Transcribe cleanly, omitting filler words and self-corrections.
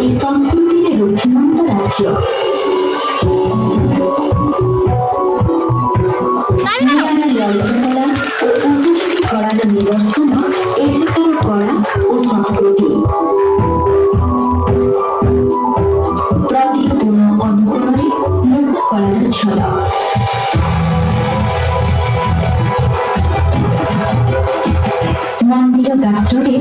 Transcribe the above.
এই ସଂସ୍କୃତିରେ ରୁଚିମନ୍ତ ରାଜ୍ୟ। ଲଳିତକଳା ଓ ଉପଯୁକ୍ତ କଳାର ନିଦର୍ଶନ ଏଠାକାର କଳା ଓ ସଂସ୍କୃତି। ପ୍ରତି କୋଣ ଅନୁକୋଣରେ ଲୋକକଳାର ଝଲକ। ମନ୍ଦିର ଗାତ୍ରରେ